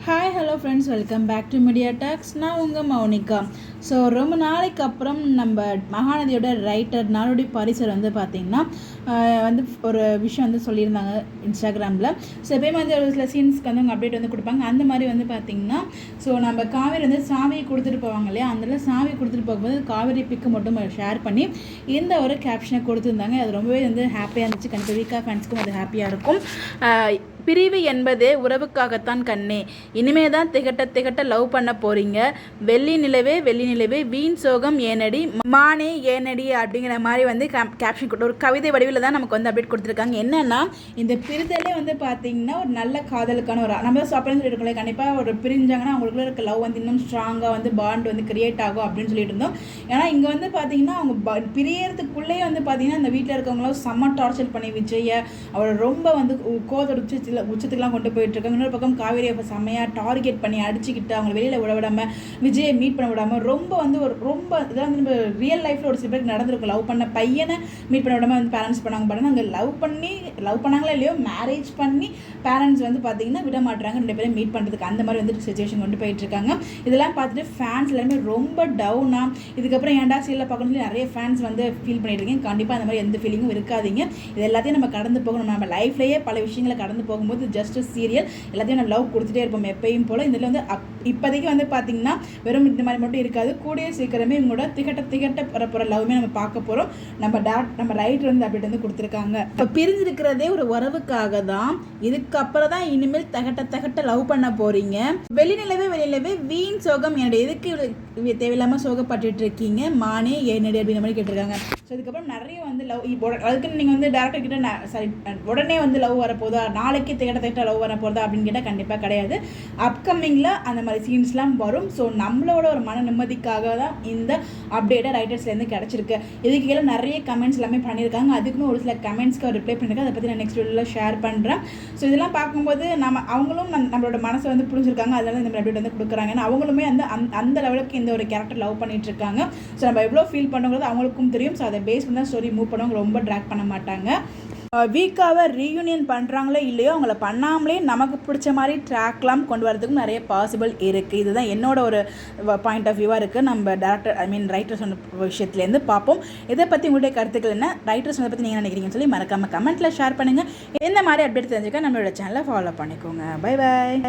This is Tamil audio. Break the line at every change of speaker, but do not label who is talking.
Hi hello friends, welcome back to Media Talks. நான் உங்கள் மௌனிகா. ஸோ ரொம்ப நாளைக்கு அப்புறம் நம்ம மகாநதியோட ரைட்டர் நாடோடி பாரிசர் வந்து பார்த்திங்கன்னா ஒரு விஷயம் வந்து சொல்லியிருந்தாங்க இன்ஸ்டாகிராமில். ஸோ எப்பயுமே வந்து ஒரு சில சீன்ஸ்க்கு வந்து அவங்க அப்டேட் வந்து கொடுப்பாங்க. அந்த மாதிரி வந்து பார்த்திங்கன்னா ஸோ நம்ம காவேரி வந்து சாவியை கொடுத்துட்டு போவாங்க இல்லையா, அந்த சாவியை கொடுத்துட்டு போகும்போது காவேரி பிக்கு மட்டும் ஷேர் பண்ணி இந்த ஒரு கேப்ஷனை கொடுத்துருந்தாங்க. அது ரொம்பவே வந்து ஹாப்பியாக இருந்துச்சு. கண்டிப்பாக வீக்கா ஃபேன்ஸ்க்கும் அது ஹாப்பியாக இருக்கும். பிரிவு என்பதே உறவுக்காகத்தான் கண்ணே, இனிமே தான் திகட்ட லவ் பண்ண போறீங்க, வெள்ளி நிலவே வீண் சோகம் ஏனடி மானே ஏனடி அப்படிங்கிற மாதிரி வந்து கேப்ஷன் கொடுத்து ஒரு கவிதை வடிவில் தான் நமக்கு வந்து அப்டேட் கொடுத்துருக்காங்க. என்னன்னா இந்த பிரிதலே வந்து பார்த்தீங்கன்னா ஒரு நல்ல காதலுக்கான ஒரு நம்ம சாப்பிட்றேன்னு சொல்லிட்டு இருக்கோம். கண்டிப்பாக ஒரு பிரிஞ்சாங்கன்னா அவங்களுக்குள்ள இருக்க லவ் வந்து இன்னும் ஸ்ட்ராங்காக வந்து பாண்ட் வந்து கிரியேட் ஆகும் அப்படின்னு சொல்லிட்டு இருந்தோம். ஏன்னா இங்கே வந்து பார்த்தீங்கன்னா அவங்க பிரியறதுக்குள்ளேயே வந்து பார்த்தீங்கன்னா அந்த வீட்டில் இருக்கவங்களும் செம்ம டார்ச்சர் பண்ணி விஜய அவர் ரொம்ப வந்து கோதடிச்சு உச்சத்துக்குலாம் கொண்டு போயிட்டு இருக்காங்க. இன்னொரு பக்கம் காவேரி அப்போ செம்மையாக டார்கெட் பண்ணி அடிச்சுக்கிட்டு அவங்க வெளியில் விட விடாமல் விஜயை மீட் பண்ண விடாமல் ரொம்ப வந்து இதெல்லாம் வந்து நம்ம ரியல் லைஃப்பில் ஒரு சில பேருக்கு நடந்திருக்கும். லவ் பண்ண பையனை மீட் பண்ண விடாமல் வந்து பேரண்ட்ஸ் பண்ணாங்க. பட் அங்கே லவ் பண்ணாங்களா இல்லையோ மேரேஜ் பண்ணி பேரண்ட்ஸ் வந்து பார்த்தீங்கன்னா விட மாட்டாங்க ரெண்டு பேரும் மீட் பண்ணுறதுக்கு. அந்த மாதிரி வந்து சுச்சுவேஷன் கொண்டு போயிட்டு இருக்காங்க. இதெல்லாம் பார்த்துட்டு ஃபேன்ஸ் எல்லாருமே ரொம்ப டவுனாக இதுக்கப்புறம் ஏன்டா சீரியல் பார்க்கணும் நிறைய ஃபேன்ஸ் வந்து ஃபீல் பண்ணிட்டு இருக்கீங்க. கண்டிப்பாக அந்த மாதிரி எந்த ஃபீலிங்கும் இருக்காதீங்க. இது எல்லாத்தையும் நம்ம கடந்து போகணும். நம்ம லைஃப்லேயே பல விஷயங்களை கடந்து போகும்போது ஜஸ்ட் சீரியல் எல்லாத்தையும் நம்ம லவ் கொடுத்துட்டே இருப்போம் எப்பயும் போல். இதில் வந்து இப்போதைக்கு வந்து பார்த்தீங்கன்னா வெறும் இந்த மாதிரி மட்டும் இருக்காது. கூடிய சீக்கிரமே இவங்களோட திகட்ட போகிற லவ்மே நம்ம பார்க்க போகிறோம். நம்ம ரைட்டர் வந்து அப்டேட் வந்து கொடுத்துருக்காங்க. இப்போ பிரிஞ்சிருக்கிறதே ஒரு உறவுக்காக தான். இதுக்கப்புறம் தான் இனிமேல் திகட்ட லவ் பண்ண போகிறீங்க. வெளிநிலவே வீண் சோகம் என்னுடைய எதுக்கு தேவையில்லாமல் சோகப்பட்டு இருக்கீங்க, மானே ஏனடி அப்படின்ற மாதிரி கேட்டிருக்காங்க. ஸோ இதுக்கப்புறம் நிறைய வந்து லவ் அதுக்குன்னு நீங்கள் வந்து டேரக்டர் கிட்ட உடனே வந்து லவ் வரப்போதா, நாளைக்கு திகட்ட லவ் வர போகிறதா அப்படின்னு கேட்டால் கண்டிப்பாக கிடையாது. அப்கமிங்கில் அந்த மாதிரி சீன்ஸ்லாம் வரும். ஸோ நம்மளோட ஒரு மன நிம்மதிக்காக தான் இந்த அப்டேட்டை ரைட்டர்ஸ்லேருந்து கிடச்சிருக்கு. இதுக்கு கீழே நிறைய கமெண்ட்ஸ் எல்லாமே பண்ணியிருக்காங்க. அதுக்குமே ஒரு சில கமெண்ட்ஸ்க்கு அவர் ரிப்ளை பண்ணியிருக்காங்க. அதை பற்றி நான் நெக்ஸ்ட் வீடியோவில் ஷேர் பண்ணுறேன். ஸோ இதெல்லாம் பார்க்கும்போது அவங்களும் நம்மளோட மனசை வந்து புரிஞ்சிருக்காங்க. அதனால இந்த அப்டேட் வந்து கொடுக்குறாங்க. ஏன்னா அவங்களுமே அந்த லெவலுக்கு இந்த ஒரு கேரக்டர் லவ் பண்ணிட்டு இருக்காங்க. ஸோ நம்ம எவ்வளோ ஃபீல் பண்ணுங்கிறது அவங்களுக்கும் தெரியும். ஸோ அதை பேஸ் பண்ணி தான் ஸ்டோரி மூவ் பண்ணுவாங்க. ரொம்ப ட்ராக் பண்ண மாட்டாங்க. வீக்காவை ரீயூனியன் பண்ணுறாங்களோ இல்லையோ அவங்கள பண்ணாமலே நமக்கு பிடிச்ச மாதிரி ட்ராக்லாம் கொண்டு வரதுக்கும் நிறைய பாசிபிள் இருக்குது. இதுதான் என்னோட ஒரு பாயிண்ட் ஆஃப் வியூவாக இருக்குது. நம்ம ரைட்டர்ஸ் சொன்ன விஷயத்துலேருந்து பார்ப்போம். இதை பற்றி உங்களுடைய கருத்துக்கள் என்ன, ரைட்டர்ஸ் சொன்னதை பற்றி நீங்கள் நினைக்கிறீங்கன்னு சொல்லி மறக்காமல் கமெண்ட்டில் ஷேர் பண்ணுங்கள். இந்த மாதிரி அப்டேட் தெரிஞ்சுக்க நம்மளோட சேனலை ஃபாலோ பண்ணிக்கோங்க. Bye bye.